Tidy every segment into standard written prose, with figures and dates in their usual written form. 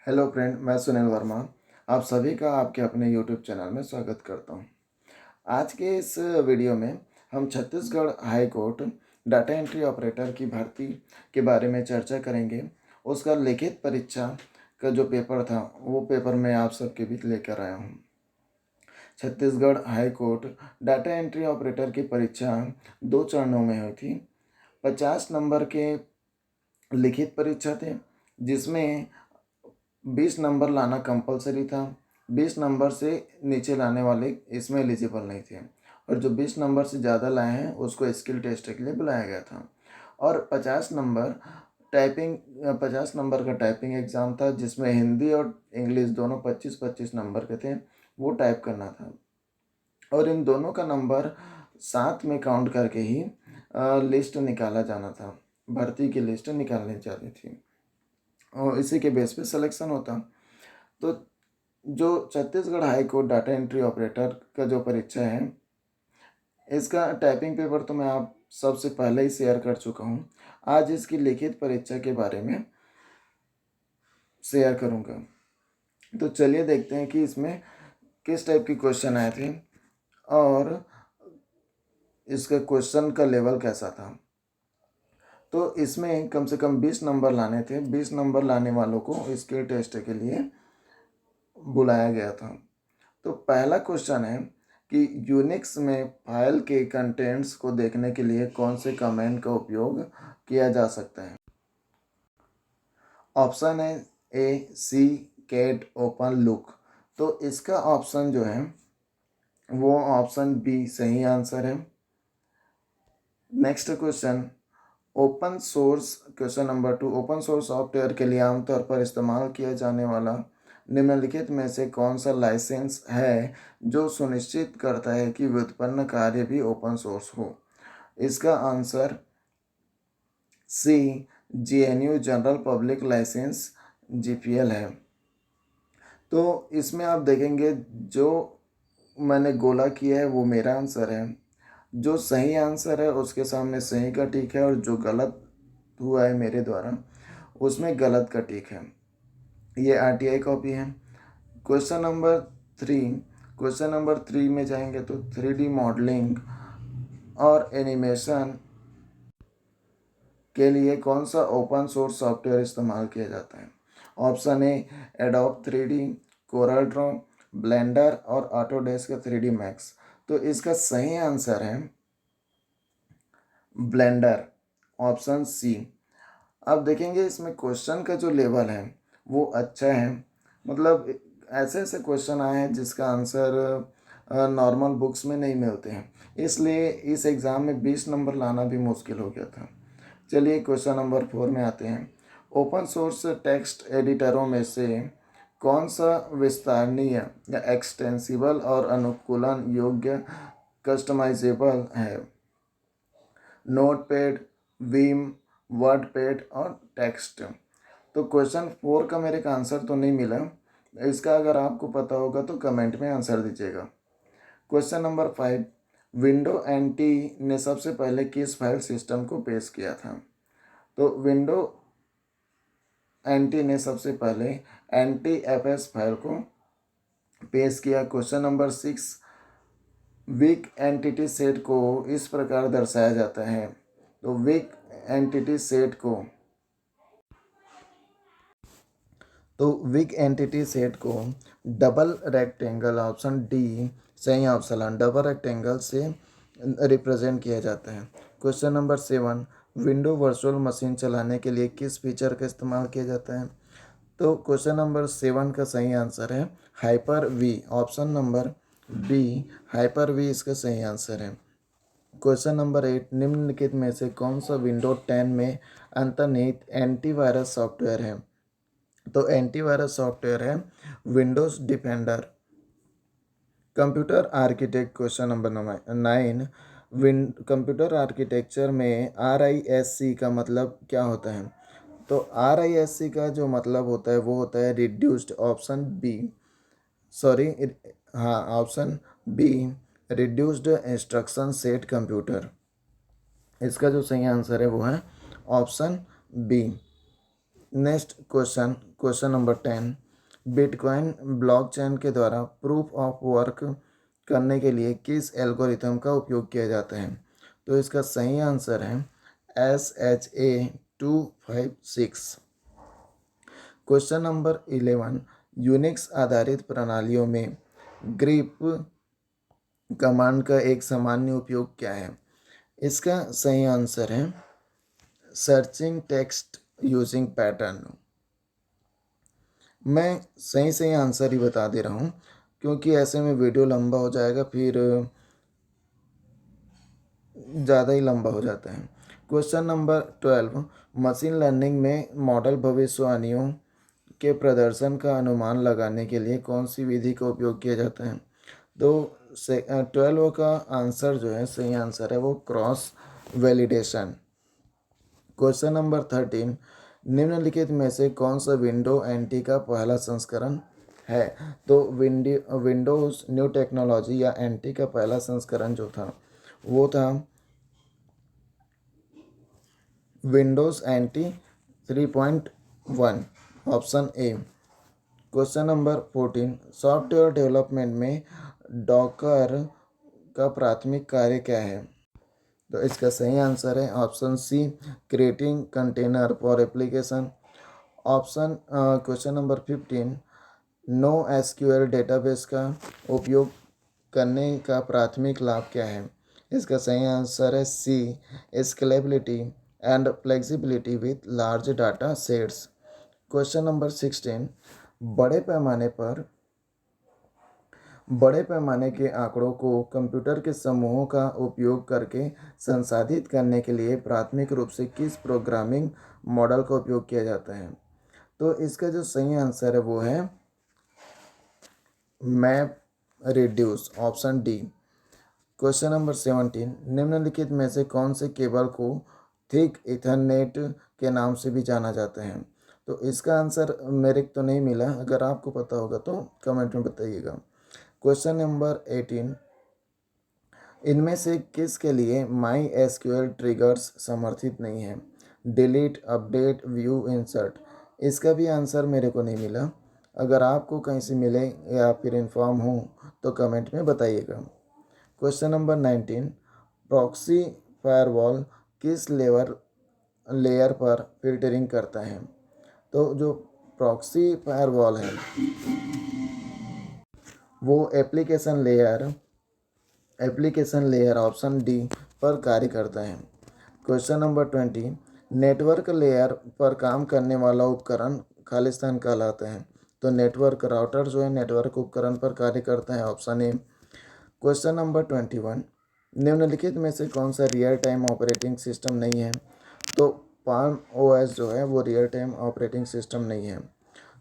Hello friend, मैं सुनील वर्मा। आप सभी का आपके अपने यूट्यूब चैनल में स्वागत करता हूं। आज के इस वीडियो में हम Chhattisgarh high court data entry operator की भर्ती के बारे में चर्चा करेंगे। उसका लिखित परीक्षा का जो पेपर था वो पेपर मैं आप सबके बीच लेकर आया हूं। Chhattisgarh high court data entry operator की परीक्षा 2 चरणों में हुई थी। 50 नंबर के लिखित परीक्षा थे, जिसमें 20 नंबर लाना कंपलसरी था। 20 नंबर से नीचे लाने वाले इसमें एलिजिबल नहीं थे, और जो 20 नंबर से ज़्यादा लाए हैं उसको स्किल टेस्ट के लिए बुलाया गया था। और 50 नंबर का टाइपिंग एग्ज़ाम था, जिसमें हिंदी और इंग्लिश दोनों 25-25 नंबर के थे, वो टाइप करना था। और इन दोनों का नंबर साथ में काउंट करके ही लिस्ट निकाला जाना था। भर्ती की लिस्ट निकालनी जानी थी और इसी के बेस पे सिलेक्शन होता। तो जो Chhattisgarh high court data entry operator का जो परीक्षा है, इसका टाइपिंग पेपर तो मैं आप सबसे पहले ही शेयर कर चुका हूँ। आज इसकी लिखित परीक्षा के बारे में शेयर करूँगा। तो चलिए देखते हैं कि इसमें किस टाइप के क्वेश्चन आए थे और इसका क्वेश्चन का लेवल कैसा था। तो इसमें कम से कम 20 नंबर लाने थे। 20 नंबर लाने वालों को स्किल टेस्ट के लिए बुलाया गया था। तो पहला क्वेश्चन है कि यूनिक्स में फाइल के कंटेंट्स को देखने के लिए कौन से कमांड का उपयोग किया जा सकता है। ऑप्शन है ए सी कैट ओपन लुक। तो इसका ऑप्शन जो है वो ऑप्शन बी सही आंसर है। Next question, open source question number 2, open source software के लिए आमतौर पर इस्तेमाल किया जाने वाला निम्नलिखित में से कौन सा लाइसेंस है जो सुनिश्चित करता है कि व्युत्पन्न कार्य भी ओपन सोर्स हो। इसका answer C GNU general public license GPL है। तो इसमें आप देखेंगे जो मैंने गोला किया है वो मेरा आंसर है। जो सही आंसर है उसके सामने सही का टिक है, और जो गलत हुआ है मेरे द्वारा उसमें गलत का टिक है। ये RTI कॉपी है। क्वेश्चन नंबर 3, क्वेश्चन नंबर 3 में जाएंगे तो 3D मॉडलिंग और एनिमेशन के लिए कौन सा ओपन सोर्स सॉफ्टवेयर इस्तेमाल किया जाता है। Option A adobe 3D, Corel Draw, blender और ऑटोडेस्क 3D मैक्स। तो इसका सही आंसर है ब्लेंडर, ऑप्शन सी। अब देखेंगे इसमें क्वेश्चन का जो लेवल है वो अच्छा है। मतलब ऐसे ऐसे क्वेश्चन आए हैं जिसका आंसर नॉर्मल बुक्स में नहीं मिलते हैं, इसलिए इस एग्ज़ाम में 20 नंबर लाना भी मुश्किल हो गया था। चलिए क्वेश्चन नंबर 4 में आते हैं। ओपन सोर्स टेक्स्ट एडिटरों में से कौन सा विस्तारणीय या एक्सटेंसिबल और अनुकूलन योग्य कस्टमाइजेबल है। नोटपैड, वीम, वर्डपैड और टेक्स्ट। तो क्वेश्चन 4 का मेरे का आंसर तो नहीं मिला। इसका अगर आपको पता होगा तो कमेंट में आंसर दीजिएगा। क्वेश्चन नंबर 5, विंडो NT ने सबसे पहले किस फाइल सिस्टम को पेश किया था। तो विंडो NT ने सबसे पहले NTFS फाइल को पेश किया। Question number 6, weak entity set को इस प्रकार दर्शाया जाता है। तो वीक एंटिटी सेट को डबल रेक्टेंगल, ऑप्शन डी सही ऑप्शन है, डबल रेक्टेंगल से रिप्रेजेंट किया जाता है। Question number 7, window virtual machine चलाने के लिए किस फीचर का इस्तेमाल किया जाता है। तो क्वेश्चन नंबर 7 का सही आंसर है hyper V, option number B hyper V इसका सही आंसर है। क्वेश्चन नंबर 8, निम्नलिखित में से कौन सा विंडो 10 में अंतर्निहित एंटीवायरस सॉफ्टवेयर है। तो एंटीवायरस सॉफ्टवेयर है Windows defender. Computer architect question number 9, computer architecture में RISC का मतलब क्या होता है। तो RISC का जो मतलब होता है वो होता है रिड्यूस्ड, ऑप्शन बी सॉरी हाँ option B reduced instruction set computer. इसका जो सही आंसर है वो है option B. Next question, question number 10, bitcoin blockchain के द्वारा प्रूफ ऑफ वर्क करने के लिए किस एल्गोरिथम का उपयोग किया जाता है? तो इसका सही आंसर है SHA-256। क्वेश्चन नंबर 11, यूनिक्स आधारित प्रणालियों में ग्रिप कमांड का एक सामान्य उपयोग क्या है? इसका सही आंसर है सर्चिंग टेक्स्ट यूजिंग पैटर्न। मैं सही सही आंसर ही बता दे रहा हूँ, क्योंकि ऐसे में वीडियो लंबा हो जाएगा, फिर ज़्यादा ही लंबा हो जाता है। क्वेश्चन नंबर 12, मशीन लर्निंग में मॉडल भविष्यवाणियों के प्रदर्शन का अनुमान लगाने के लिए कौन सी विधि का उपयोग किया जाता है? तो 12 का आंसर जो है, सही आंसर है वो क्रॉस वैलिडेशन। क्वेश्चन नंबर 13, निम्नलिखित में से कौन सा विंडो एनटी का पहला संस्करण है? तो विंडोज़ न्यू टेक्नोलॉजी या एनटी का पहला संस्करण जो था वो था Windows NT 3.1, option A. Question number 14, software development में डॉकर का प्राथमिक कार्य क्या है? तो इसका सही आंसर है option C, creating container for application. Option question number 15, NoSQL database का उपयोग करने का प्राथमिक लाभ क्या है? इसका सही आंसर है C, scalability and flexibility with large data sets. Question number 16, बड़े पैमाने के आंकड़ों को कंप्यूटर के समूहों का उपयोग करके संसाधित करने के लिए प्राथमिक रूप से किस प्रोग्रामिंग मॉडल का उपयोग किया जाता है? तो इसका जो सही आंसर है वो है map reduce, option D. Question number 17, निम्नलिखित में से कौन से केबल को थिक इथरनेट के नाम से भी जाना जाता है? तो इसका आंसर मेरे को तो नहीं मिला, अगर आपको पता होगा तो कमेंट में बताइएगा। क्वेश्चन नंबर 18, इनमें से किस के लिए माई एसक्यूएल ट्रिगर्स समर्थित नहीं है? Delete, update, view, insert. इसका भी आंसर मेरे को नहीं मिला, अगर आपको कहीं से मिले या फिर इन्फॉर्म हो तो कमेंट में बताइएगा। क्वेश्चन नंबर 19, प्रॉक्सी फायरवॉल किस लेयर पर फिल्टरिंग करता है? तो जो प्रॉक्सी फायरवॉल है वो एप्लीकेशन लेयर, ऑप्शन डी, पर कार्य करता है। क्वेश्चन नंबर 20, नेटवर्क लेयर पर काम करने वाला उपकरण खालिस्तान कहलाता है? तो नेटवर्क राउटर जो है नेटवर्क उपकरण पर कार्य करता है, ऑप्शन ए। क्वेश्चन नंबर 21, निम्नलिखित में से कौन सा रियल टाइम ऑपरेटिंग सिस्टम नहीं है? तो पाल्म ओएस जो है वो रियल टाइम ऑपरेटिंग सिस्टम नहीं है।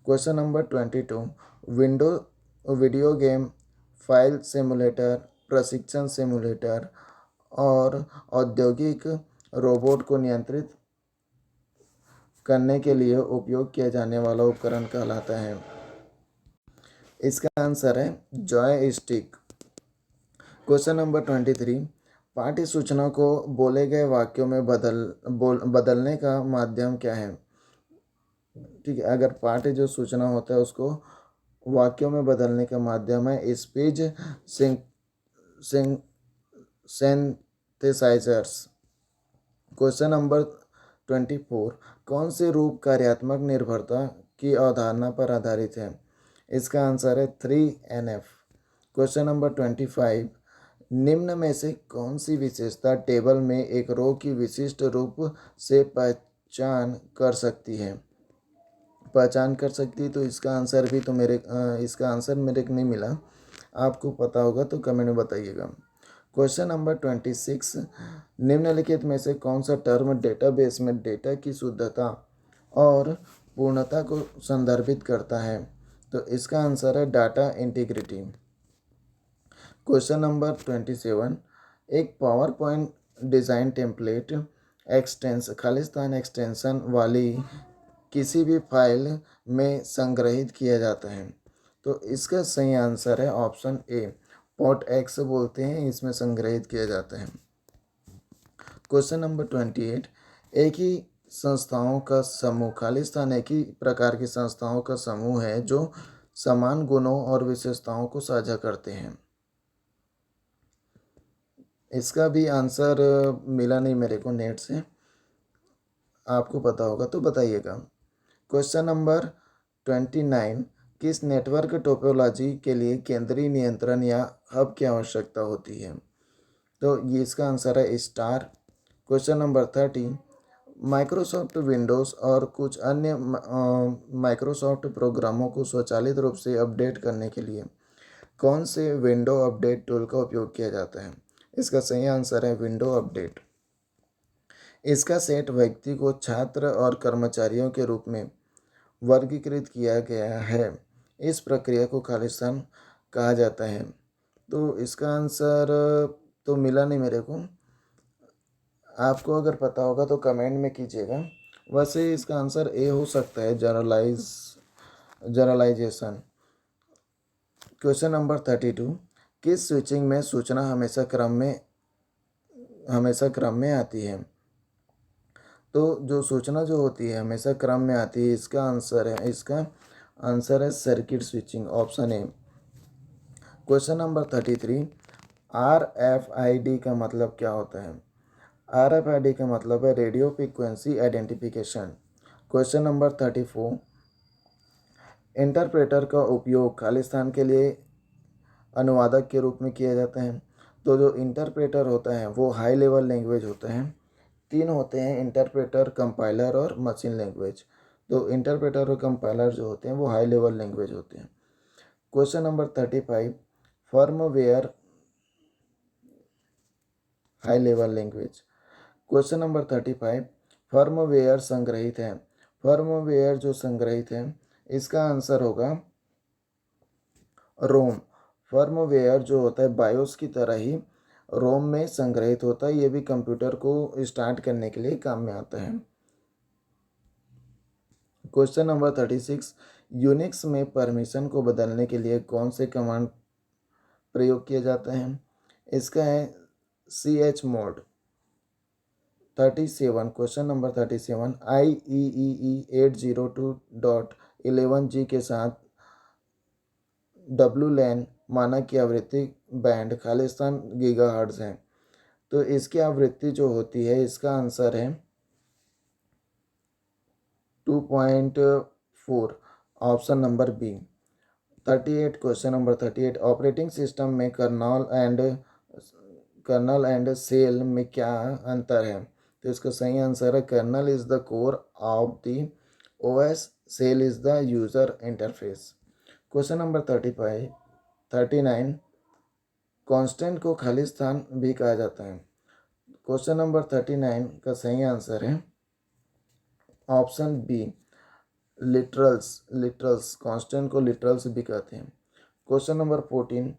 Question number 22, window video game, file simulator, प्रशिक्षण सिमुलेटर और औद्योगिक रोबोट को नियंत्रित करने के लिए उपयोग किया जाने वाला उपकरण कहलाता है? इसका आंसर है जॉय स्टिक। क्वेश्चन नंबर 23, पाठ्य सूचना को बोले गए वाक्यों में बदलने का माध्यम क्या है? ठीक है, अगर पाठ्य जो सूचना होता है उसको वाक्यों में बदलने का माध्यम है स्पीच सिंथेसाइजर्स। क्वेश्चन नंबर 24, कौन से रूप कार्यात्मक निर्भरता की अवधारणा पर आधारित है? इसका आंसर है 3NF। क्वेश्चन नंबर 25, निम्न में से कौन सी विशेषता टेबल में एक रो की विशिष्ट रूप से पहचान कर सकती है? तो इसका आंसर मेरे को नहीं मिला, आपको पता होगा तो कमेंट में बताइएगा। क्वेश्चन नंबर 26, निम्नलिखित में से कौन सा टर्म डेटाबेस में डेटा की शुद्धता और पूर्णता को संदर्भित करता है? तो इसका आंसर है डाटा इंटीग्रिटी। क्वेश्चन नंबर 27, एक power point design template Khalistan extension वाली किसी भी फाइल में संग्रहित किया जाता है? तो इसका सही आंसर है ऑप्शन ए, पॉट एक्स बोलते हैं, इसमें संग्रहित किया जाता है। क्वेश्चन नंबर 28, एक ही संस्थाओं का समूह। खालिस्तान एक ही प्रकार की संस्थाओं का समूह है जो समान गुणों और विशेषताओं को साझा करते हैं। इसका भी आंसर मिला नहीं मेरे को नेट से, आपको पता होगा तो बताइएगा। क्वेश्चन नंबर 29, किस नेटवर्क टोपोलॉजी के लिए केंद्रीय नियंत्रण या हब की आवश्यकता होती है? तो ये इसका आंसर है star. Question number 30, Microsoft Windows और कुछ अन्य माइक्रोसॉफ्ट प्रोग्रामों को स्वचालित रूप से अपडेट करने के लिए कौन से विंडो अपडेट टूल का उपयोग किया जाता है? इसका सही आंसर है विंडो अपडेट। इसका सेट व्यक्ति को छात्र और कर्मचारियों के रूप में वर्गीकृत किया गया है। इस प्रक्रिया को खालिस्तान कहा जाता है। तो इसका आंसर तो मिला नहीं मेरे को, आपको अगर पता होगा तो कमेंट में कीजिएगा। वैसे इसका आंसर ए हो सकता है, जनरलाइजेशन। क्वेश्चन नंबर 32, किस स्विचिंग में सूचना हमेशा क्रम में आती है? तो जो सूचना जो होती है हमेशा क्रम में आती है, इसका आंसर है circuit switching, option A. Question number 33, RFID का मतलब क्या होता है? RFID का मतलब है radio frequency identification. Question number 34, interpreter का उपयोग खालिस्तान के लिए अनुवादक के रूप में किया जाता है। तो जो इंटरप्रेटर होता है वो हाई लेवल लैंग्वेज होता है। 3 होते हैं, इंटरप्रेटर, कंपाइलर और मशीन लैंग्वेज। तो इंटरप्रेटर और कंपाइलर जो होते हैं वो हाई लेवल लैंग्वेज होते हैं। Question number 35, firmware high level language. Question number 35, firmware संग्रहित है। फर्मवेयर जो संग्रहित है इसका आंसर होगा रोम। फर्मवेयर जो होता है बायोस की तरह ही रोम में संग्रहित होता है। ये भी कंप्यूटर को स्टार्ट करने के लिए काम में आता है। क्वेश्चन नंबर 36, यूनिक्स में परमिशन को बदलने के लिए कौन से कमांड प्रयोग किया जाता है? इसका है chmod। 37, question number 37, IEEE 802.11g के साथ WLAN मानक की आवृत्ति बैंड खालिस्तान गीगाहर्ट्ज़ है। तो इसकी आवृत्ति जो होती है इसका आंसर है 2.4, option number B. 38, question number 38, operating system में कर्नल एंड सेल में क्या अंतर है? तो इसका सही आंसर है kernel is the core of the OS, shell is the user interface. Question number 39, constant को खालिस्तान भी कहा जाता है। क्वेश्चन नंबर 39 का सही आंसर है ऑप्शन बी, लिटरल्स। कांस्टेंट को लिटरल्स भी कहते हैं। क्वेश्चन नंबर 14,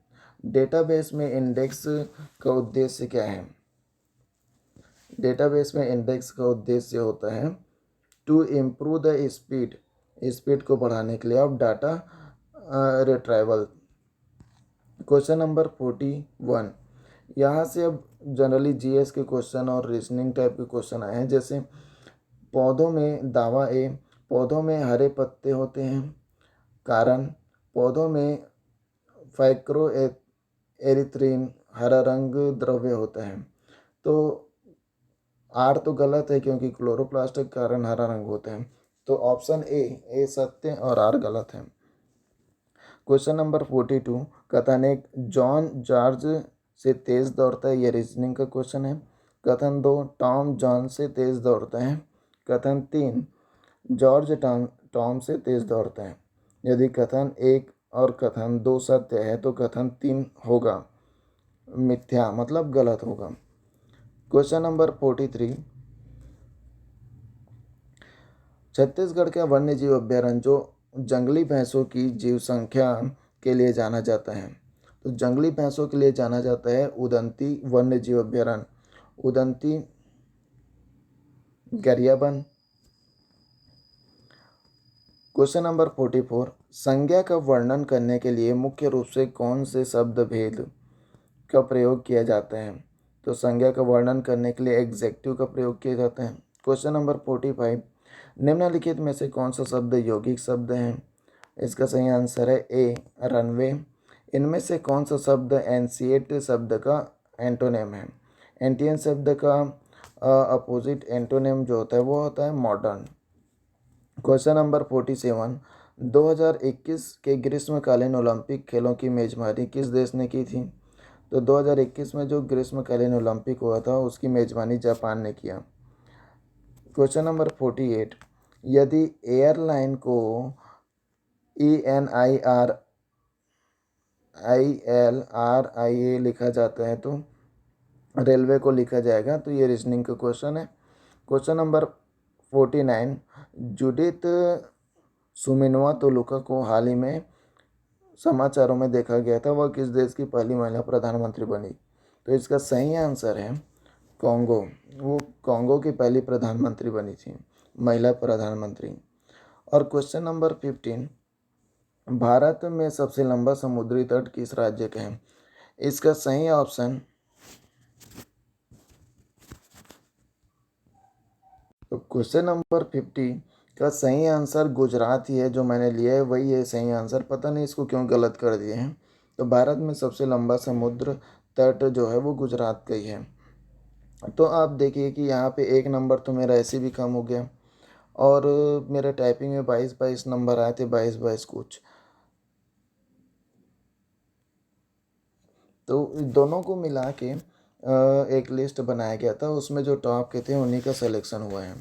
डेटाबेस में इंडेक्स का उद्देश्य क्या है? डेटाबेस में इंडेक्स का उद्देश्य होता है टू इम्प्रूव द स्पीड को बढ़ाने के लिए of data retrieval. Question number 41, यहाँ से अब जनरली GS के क्वेश्चन और रीजनिंग टाइप के क्वेश्चन आए हैं। जैसे पौधों में दावा ए, पौधों में हरे पत्ते होते हैं, कारण पौधों में फाइक्रो एरिथ्रिन हरा रंग द्रव्य होता है। तो आर तो गलत है क्योंकि क्लोरोप्लास्ट के कारण हरा रंग होता है। तो ऑप्शन ए सत्य और आर गलत है। क्वेश्चन नंबर 42, कथन 1, जॉन जॉर्ज से तेज दौड़ता है, ये रीजनिंग का क्वेश्चन है। कथन 2, टॉम जॉन से तेज दौड़ता है। कथन 3, जॉर्ज टॉम से तेज दौड़ता है। यदि कथन 1 और कथन 2 सत्य है तो कथन 3 होगा मिथ्या, मतलब गलत होगा। क्वेश्चन नंबर 43, छत्तीसगढ़ का वन्य जीव अभ्यारण्य जो जंगली भैंसों की जीव संख्या के लिए जाना जाता है, तो जंगली भैंसों के लिए जाना जाता है उदंती वन्य जीव अभ्यारण्य, उदंती गरियाबंद। क्वेश्चन नंबर 44, संज्ञा का वर्णन करने के लिए मुख्य रूप से कौन से शब्द भेद का प्रयोग किया जाता है? तो संज्ञा का वर्णन करने के लिए एग्जेक्टिव का प्रयोग किया जाता है। क्वेश्चन नंबर 45, निम्नलिखित में से कौन सा शब्द यौगिक शब्द है? इसका सही आंसर है ए रनवे। इनमें से कौन सा शब्द एनशिएट शब्द का एंटोनिम है? एंटियन शब्द का अपोजिट एंटोनिम जो होता है वो होता है मॉडर्न। क्वेश्चन नंबर 47, 2021 के ग्रीष्मकालीन ओलंपिक खेलों की मेजबानी किस देश ने की थी? तो 2021 में जो ग्रीष्मकालीन ओलंपिक हुआ था उसकी मेजबानी जापान ने किया। क्वेश्चन नंबर 48, यदि एयरलाइन को ENIRILRIA लिखा जाता है तो रेलवे को लिखा जाएगा। तो ये रीजनिंग का क्वेश्चन है। क्वेश्चन नंबर 49, जुडिथ सुमिनवा तोलुका को हाल ही में समाचारों में देखा गया था, वह किस देश की पहली महिला प्रधानमंत्री बनी? तो इसका सही आंसर है कॉन्गो। वो कॉन्गो की पहली प्रधानमंत्री बनी थी, महिला प्रधानमंत्री। और क्वेश्चन नंबर 15, भारत में सबसे लंबा समुद्री तट किस राज्य का है? इसका सही ऑप्शन तो क्वेश्चन नंबर 50 का सही आंसर गुजरात ही है। जो मैंने लिया है वही है सही आंसर, पता नहीं इसको क्यों गलत कर दिए हैं। तो भारत में सबसे लंबा समुद्र तट जो है वो गुजरात का ही है। तो आप देखिए कि यहाँ पे एक नंबर तो मेरा ऐसे भी कम हो गया, और मेरे टाइपिंग में 22 नंबर आए थे, 22 कुछ। तो दोनों को मिला के एक लिस्ट बनाया गया था, उसमें जो टॉप के थे उन्हीं का सिलेक्शन हुआ है।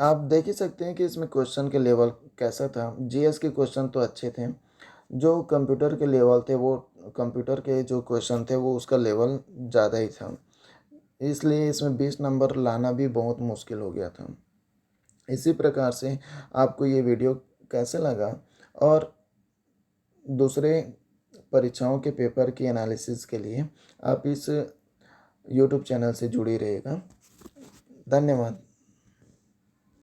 आप देख ही सकते हैं कि इसमें क्वेश्चन के लेवल कैसा था। जीएस के क्वेश्चन तो अच्छे थे, जो कंप्यूटर के लेवल थे वो कंप्यूटर के जो क्वेश्चन थे वो उसका लेवल ज़्यादा ही था, इसलिए इसमें 20 नंबर लाना भी बहुत मुश्किल हो गया था। इसी प्रकार से आपको ये वीडियो कैसे लगा, और दूसरे परीक्षाओं के पेपर की एनालिसिस के लिए आप इस यूट्यूब चैनल से जुड़ी रहिएगा। धन्यवाद।